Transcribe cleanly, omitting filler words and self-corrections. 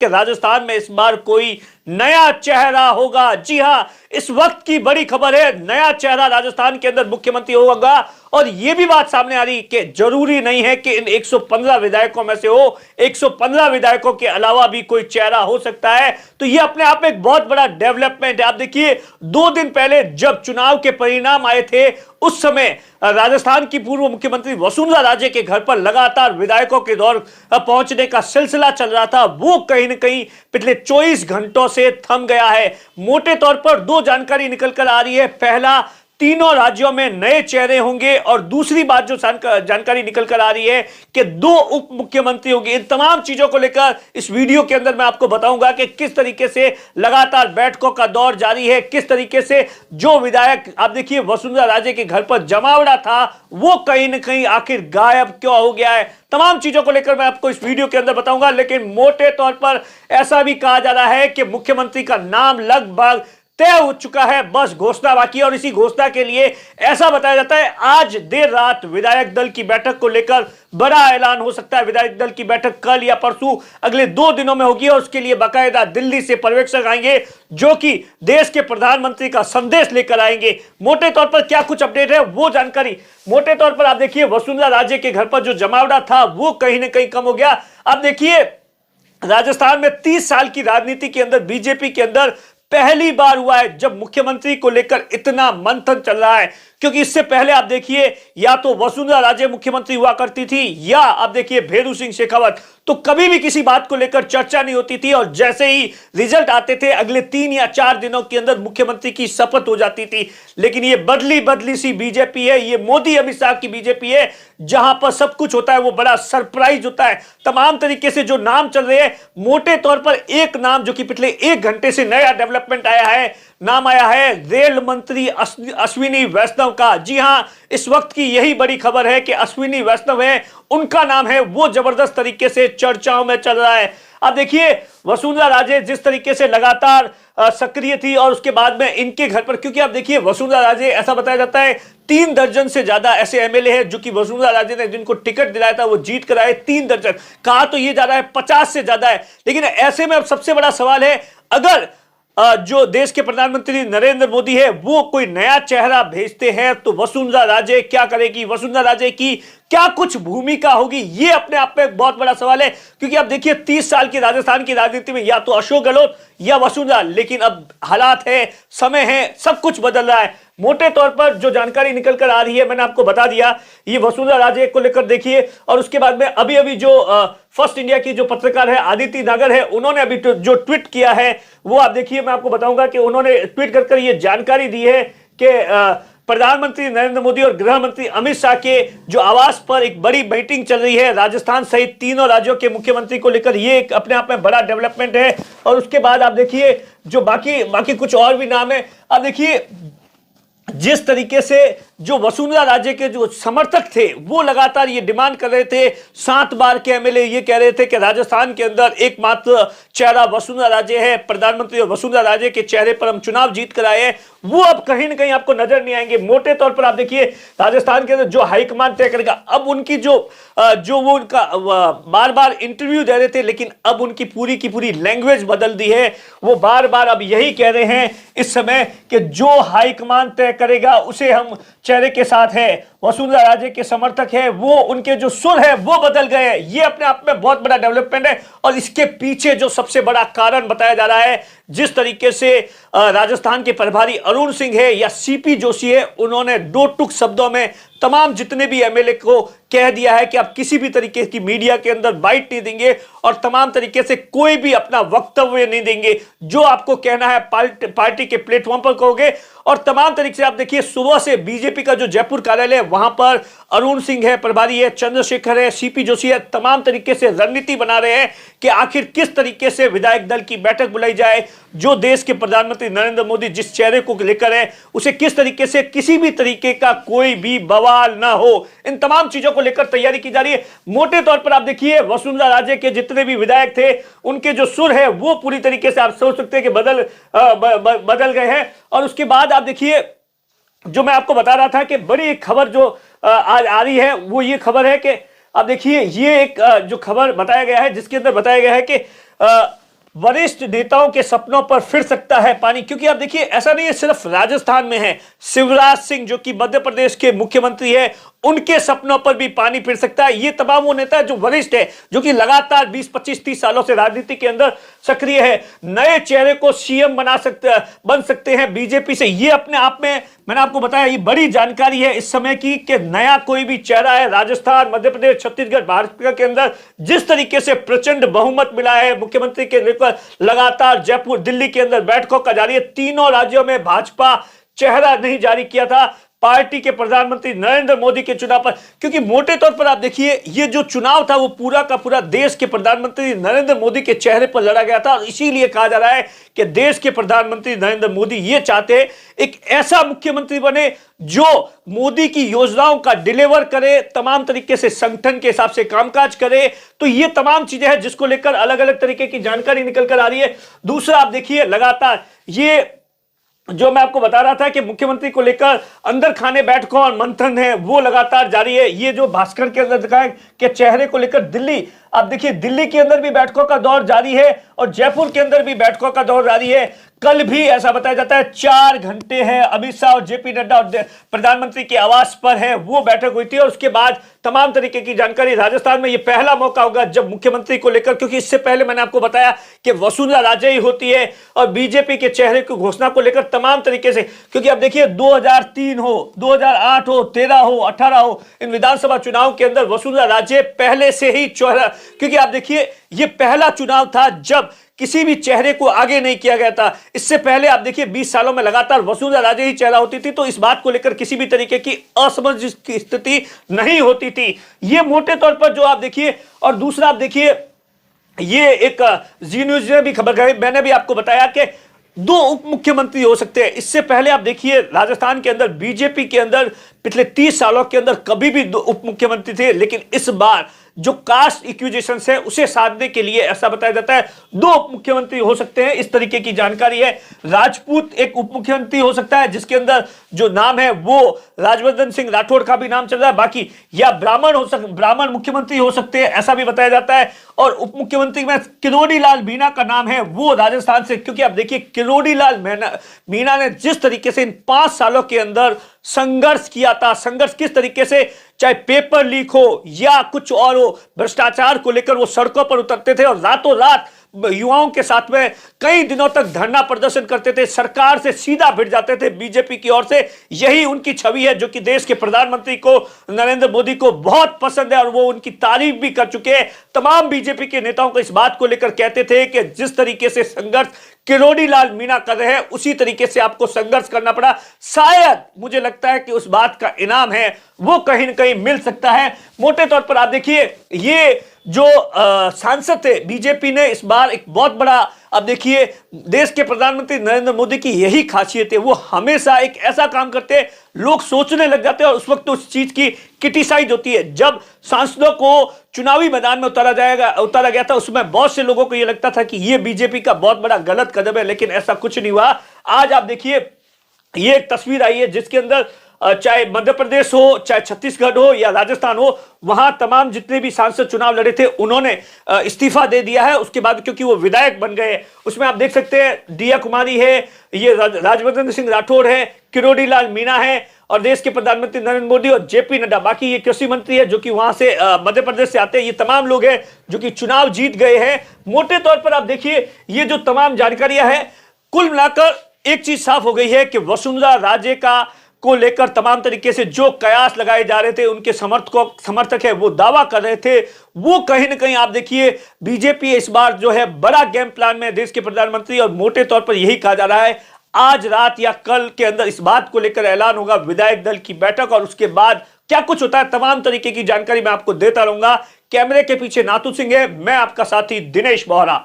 कि राजस्थान में इस बार कोई नया चेहरा होगा। जी हां, इस वक्त की बड़ी खबर है, नया चेहरा राजस्थान के अंदर मुख्यमंत्री होगा। और यह भी बात सामने आ रही कि जरूरी नहीं है कि इन 115 विधायकों में से हो, 115 विधायकों के अलावा भी कोई चेहरा हो सकता है। तो यह अपने आप में एक बहुत बड़ा डेवलपमेंट है। आप देखिए, 2 दिन पहले जब चुनाव के परिणाम आए थे, उस समय राजस्थान की पूर्व मुख्यमंत्री वसुंधरा राजे के घर पर लगातार विधायकों के दौर पहुंचने का सिलसिला चल रहा था। वो कहीं ना कहीं पिछले 24 घंटों से थम गया है। मोटे तौर पर 2 जानकारी निकल कर आ रही है। पहला, तीनों राज्यों में नए चेहरे होंगे, और दूसरी बात जो जानकारी निकल कर आ रही है कि 2 उप मुख्यमंत्री होंगे। इन तमाम चीजों को लेकर इस वीडियो के अंदर मैं आपको बताऊंगा कि किस तरीके से लगातार बैठकों का दौर जारी है, किस तरीके से जो विधायक आप देखिए वसुंधरा राजे के घर पर जमावड़ा था, वो कहीं ना कहीं आखिर गायब क्यों हो गया है। तमाम चीजों को लेकर मैं आपको इस वीडियो के अंदर बताऊंगा। लेकिन मोटे तौर पर ऐसा भी कहा जा रहा है कि मुख्यमंत्री का नाम लगभग तय हो चुका है, बस घोषणा बाकी है। और इसी घोषणा के लिए ऐसा बताया जाता है आज देर रात विधायक दल की बैठक को लेकर बड़ा ऐलान हो सकता है। विधायक दल की बैठक कल या परसों अगले 2 दिनों में होगी, और उसके लिए बाकायदा दिल्ली से पर्यवेक्षक आएंगे जो कि देश के प्रधानमंत्री का संदेश लेकर आएंगे। मोटे तौर पर क्या कुछ अपडेट है वो जानकारी, मोटे तौर पर आप देखिए वसुंधरा राजे के घर पर जो जमावड़ा था वो कहीं ना कहीं कम हो गया। आप देखिए, राजस्थान में 30 साल की राजनीति के अंदर बीजेपी के अंदर पहली बार हुआ है जब मुख्यमंत्री को लेकर इतना मंथन चल रहा है। क्योंकि इससे पहले आप देखिए, या तो वसुंधरा राजे मुख्यमंत्री हुआ करती थी, या आप देखिए भेरू सिंह शेखावत, तो कभी भी किसी बात को लेकर चर्चा नहीं होती थी। और जैसे ही रिजल्ट आते थे, अगले 3 या 4 दिनों के अंदर मुख्यमंत्री की शपथ हो जाती थी। लेकिन ये बदली बदली सी बीजेपी है, ये मोदी अमित शाह की बीजेपी है, जहां पर सब कुछ होता है वो बड़ा सरप्राइज होता है। तमाम तरीके से जो नाम चल रहे हैं, मोटे तौर पर एक नाम जो कि पिछले 1 घंटे से नया डेवलपमेंट आया है, नाम आया है रेल मंत्री अश्विनी वैष्णव का। जी हां, इस वक्त की यही बड़ी खबर है कि अश्विनी वैष्णव है, उनका नाम है, वो जबरदस्त तरीके से चर्चाओं में चल रहा है। अब देखिए, वसुंधरा राजे जिस तरीके से लगातार सक्रिय थी, और उसके बाद में इनके घर पर, क्योंकि आप देखिए वसुंधरा राजे, ऐसा बताया जाता है 3 दर्जन से ज्यादा ऐसे एमएलए हैं जो कि वसुंधरा राजे ने जिनको टिकट दिलाया था वो जीत कर आए। 3 दर्जन कहा तो ये ज्यादा है, 50 से ज्यादा है। लेकिन ऐसे में अब सबसे बड़ा सवाल है, अगर जो देश के प्रधानमंत्री नरेंद्र मोदी है वो कोई नया चेहरा भेजते हैं तो वसुंधरा राजे क्या करेगी, वसुंधरा राजे की क्या कुछ भूमिका होगी, ये अपने आप में एक बहुत बड़ा सवाल है। क्योंकि आप देखिए 30 साल की राजस्थान की राजनीति में या तो अशोक गहलोत या वसुंधरा, लेकिन अब हालात है, समय है, सब कुछ बदल रहा है। मोटे तौर पर जो जानकारी निकल कर आ रही है, मैंने आपको बता दिया, ये वसुंधरा राजे को लेकर देखिए। और उसके बाद में अभी अभी जो फर्स्ट इंडिया की जो पत्रकार है आदिति नागर है, उन्होंने अभी जो ट्वीट किया है वो आप देखिए, मैं आपको बताऊंगा कि उन्होंने ट्वीट कर ये जानकारी दी है कि प्रधानमंत्री नरेंद्र मोदी और गृह मंत्री अमित शाह के जो आवास पर एक बड़ी मीटिंग चल रही है राजस्थान सहित तीनों राज्यों के मुख्यमंत्री को लेकर। ये एक अपने आप में बड़ा डेवलपमेंट है। और उसके बाद आप देखिए जो बाकी कुछ और भी नाम है। आप देखिए, जिस तरीके से जो वसुंधरा राजे के जो समर्थक थे वो लगातार ये डिमांड कर रहे थे, 7 बार के एमएलए ये कह रहे थे कि राजस्थान के अंदर एकमात्र चेहरा वसुंधरा राजे है, प्रधानमंत्री और वसुंधरा राजे के चेहरे पर हम चुनाव जीत कर आए हैं, वो अब कहीं ना कहीं आपको नजर नहीं आएंगे। मोटे तौर पर आप देखिए, राजस्थान के अंदर जो हाईकमान तय करेगा, अब उनकी जो वो उनका बार बार इंटरव्यू दे रहे थे, लेकिन अब उनकी पूरी की पूरी लैंग्वेज बदल दी है। वो बार बार अब यही कह रहे हैं इस समय कि जो हाईकमान तय करेगा उसे हम चेहरे के साथ है। वसुंधरा राजे के समर्थक है, वो उनके जो सुर है वो बदल गए। ये अपने आप में बहुत बड़ा डेवलपमेंट है। और इसके पीछे जो सबसे बड़ा कारण बताया जा रहा है, जिस तरीके से राजस्थान के प्रभारी अरुण सिंह है या सीपी जोशी है, उन्होंने 2 टूक शब्दों में तमाम जितने भी एमएलए को कह दिया है कि आप किसी भी तरीके की मीडिया के अंदर बाइट नहीं देंगे और तमाम तरीके से कोई भी अपना वक्तव्य नहीं देंगे। जो आपको कहना है पार्टी के प्लेटफॉर्म पर कहोगे। और तमाम तरीके से आप देखिए, सुबह से बीजेपी का जो जयपुर कार्यालय है वहां पर अरुण सिंह है, प्रभारी है, चंद्रशेखर है, सीपी जोशी है, तमाम तरीके से रणनीति बना रहे हैं कि आखिर किस तरीके से विधायक दल की बैठक बुलाई जाए। जो देश के प्रधानमंत्री नरेंद्र मोदी जिस चेहरे को लेकर है, उसे किस तरीके से किसी भी तरीके का कोई भी बवाल ना हो, इन तमाम चीजों को लेकर तैयारी की जा रही है। मोटे तौर पर आप देखिए, वसुंधरा राजे के जितने भी विधायक थे, उनके जो सुर है वो पूरी तरीके से आप सोच सकते हैं कि बदल गए हैं। और उसके बाद आप देखिए, जो मैं आपको बता रहा था कि बड़ी एक खबर जो आज आ रही है, वो ये खबर है कि आप देखिए, ये एक जो खबर बताया गया है, जिसके अंदर बताया गया है कि वरिष्ठ नेताओं के सपनों पर फिर सकता है पानी, क्योंकि आप देखिए ऐसा नहीं है सिर्फ राजस्थान में है, शिवराज सिंह जो कि मध्य प्रदेश के मुख्यमंत्री है, उनके सपनों पर भी पानी फिर सकता है। ये तमाम वो नेता जो वरिष्ठ है, जो कि लगातार 20, 25, 30 सालों से राजनीति के अंदर सक्रिय है, नए चेहरे को सीएम बन सकते हैं बीजेपी से। ये अपने आप में मैंने आपको बताया ये बड़ी जानकारी है इस समय की, कि नया कोई भी चेहरा है। राजस्थान, मध्य प्रदेश, छत्तीसगढ़, भाजपा के अंदर जिस तरीके से प्रचंड बहुमत मिला है मुख्यमंत्री के लेकर, लगातार जयपुर, दिल्ली के अंदर बैठकों का जारी है। तीनों राज्यों में भाजपा चेहरा नहीं जारी किया था पार्टी के प्रधानमंत्री नरेंद्र मोदी के चुनाव पर, क्योंकि मोटे तौर पर आप देखिए ये जो चुनाव था वो पूरा का पूरा देश के प्रधानमंत्री नरेंद्र मोदी के चेहरे पर लड़ा गया था। और इसीलिए कहा जा रहा है कि देश के प्रधानमंत्री नरेंद्र मोदी ये चाहते हैं एक ऐसा मुख्यमंत्री बने जो मोदी की योजनाओं का डिलीवर करे, तमाम तरीके से संगठन के हिसाब से कामकाज करे। तो ये तमाम चीजें हैं जिसको लेकर अलग अलग तरीके की जानकारी निकल कर आ रही है। दूसरा आप देखिए लगातार ये जो मैं आपको बता रहा था कि मुख्यमंत्री को लेकर अंदर खाने बैठकों और मंथन है वो लगातार जारी है। ये जो भास्कर के अंदर दिखाए कि चेहरे को लेकर दिल्ली, आप देखिए दिल्ली के अंदर भी बैठकों का दौर जारी है और जयपुर के अंदर भी बैठकों का दौर जारी है। कल भी ऐसा बताया जाता है 4 घंटे है अमित शाह और जेपी नड्डा और प्रधानमंत्री के आवास पर है वो बैठक हुई थी। और उसके बाद तमाम तरीके की जानकारी, राजस्थान में ये पहला मौका होगा जब मुख्यमंत्री को लेकर, क्योंकि इससे पहले मैंने आपको बताया कि वसुंधरा राजे ही होती है और बीजेपी के चेहरे की घोषणा को लेकर तमाम तरीके से, क्योंकि आप देखिए 2003 हो, 2008 हो, 13 हो, 18 हो, इन विधानसभा चुनाव के अंदर वसुंधरा राजे पहले से ही चेहरा, क्योंकि आप देखिए ये पहला चुनाव था जब किसी भी चेहरे को आगे नहीं किया गया था। इससे पहले आप देखिए 20 सालों में लगातार वसुंधरा राजे ही चेहरा होती थी, तो इस बात को लेकर किसी भी तरीके की असमंजस की स्थिति नहीं होती थी। ये मोटे तौर पर जो आप देखिए। और दूसरा आप देखिए ये एक जी न्यूज ने भी खबर कराई, मैंने भी आपको बताया कि 2 उप मुख्यमंत्री हो सकते हैं। इससे पहले आप देखिए राजस्थान के अंदर बीजेपी के अंदर पिछले 30 सालों के अंदर कभी भी 2 उप मुख्यमंत्री थे, लेकिन इस बार जो कास्ट इक्विजिशन है उसे साधने के लिए ऐसा बताया जाता है 2 उप मुख्यमंत्री हो सकते हैं, इस तरीके की जानकारी है। राजपूत एक उप मुख्यमंत्री हो सकता है जिसके अंदर जो नाम है वो राजवर्धन सिंह राठौड़ का भी नाम चल रहा है, बाकी या ब्राह्मण मुख्यमंत्री हो सकते हैं ऐसा भी बताया जाता है। और उप मुख्यमंत्री में किरोड़ी लाल मीणा का नाम है वो राजस्थान से, क्योंकि आप देखिए किरोड़ी लाल मीणा ने जिस तरीके से इन 5 सालों के अंदर संघर्ष किया था, संघर्ष किस तरीके से, चाहे पेपर लीक हो या कुछ और हो, भ्रष्टाचार को लेकर वो सड़कों पर उतरते थे और रातों रात युवाओं के साथ में कई दिनों तक धरना प्रदर्शन करते थे, सरकार से सीधा भिड़ जाते थे बीजेपी की ओर से। यही उनकी छवि है जो कि देश के प्रधानमंत्री को नरेंद्र मोदी को बहुत पसंद है और वो उनकी तारीफ भी कर चुके हैं। तमाम बीजेपी के नेताओं को इस बात को लेकर कहते थे कि जिस तरीके से संघर्ष किरोड़ी लाल मीणा कर रहे हैं उसी तरीके से आपको संघर्ष करना पड़ा। शायद मुझे लगता है कि उस बात का इनाम है वो कहीं न कहीं मिल सकता है। मोटे तौर पर आप देखिए ये जो सांसद थे बीजेपी ने इस बार एक बहुत बड़ा, अब देखिए देश के प्रधानमंत्री नरेंद्र मोदी की यही खासियत है, वो हमेशा एक ऐसा काम करते हैं लोग सोचने लग जाते हैं और उस वक्त उस चीज की क्रिटिसाइज होती है। जब सांसदों को चुनावी मैदान में उतारा गया था उसमें बहुत से लोगों को यह लगता था कि यह बीजेपी का बहुत बड़ा गलत कदम है, लेकिन ऐसा कुछ नहीं हुआ। आज आप देखिए ये एक तस्वीर आई है जिसके अंदर चाहे मध्य प्रदेश हो, चाहे छत्तीसगढ़ हो या राजस्थान हो, वहां तमाम जितने भी सांसद चुनाव लड़े थे उन्होंने इस्तीफा दे दिया है उसके बाद, क्योंकि वो विधायक बन गए। उसमें आप देख सकते हैं दिया कुमारी है, ये राजवर्धन सिंह राठौड़ है, किरोड़ी लाल मीणा है और देश के प्रधानमंत्री नरेंद्र मोदी और जेपी नड्डा, बाकी ये कृषि मंत्री है जो कि वहां से मध्य प्रदेश से आते हैं। ये तमाम लोग हैं जो कि चुनाव जीत गए हैं। मोटे तौर पर आप देखिए ये जो तमाम जानकारियां हैं, कुल मिलाकर एक चीज साफ हो गई है कि वसुंधरा राजे को लेकर तमाम तरीके से जो कयास लगाए जा रहे थे, उनके समर्थक है वो दावा कर रहे थे, वो कहीं ना कहीं आप देखिए बीजेपी इस बार जो है बड़ा गेम प्लान में देश के प्रधानमंत्री, और मोटे तौर पर यही कहा जा रहा है आज रात या कल के अंदर इस बात को लेकर ऐलान होगा विधायक दल की बैठक, और उसके बाद क्या कुछ होता है तमाम तरीके की जानकारी मैं आपको देता रहूंगा। कैमरे के पीछे नातू सिंह है, मैं आपका साथी दिनेश बोहरा।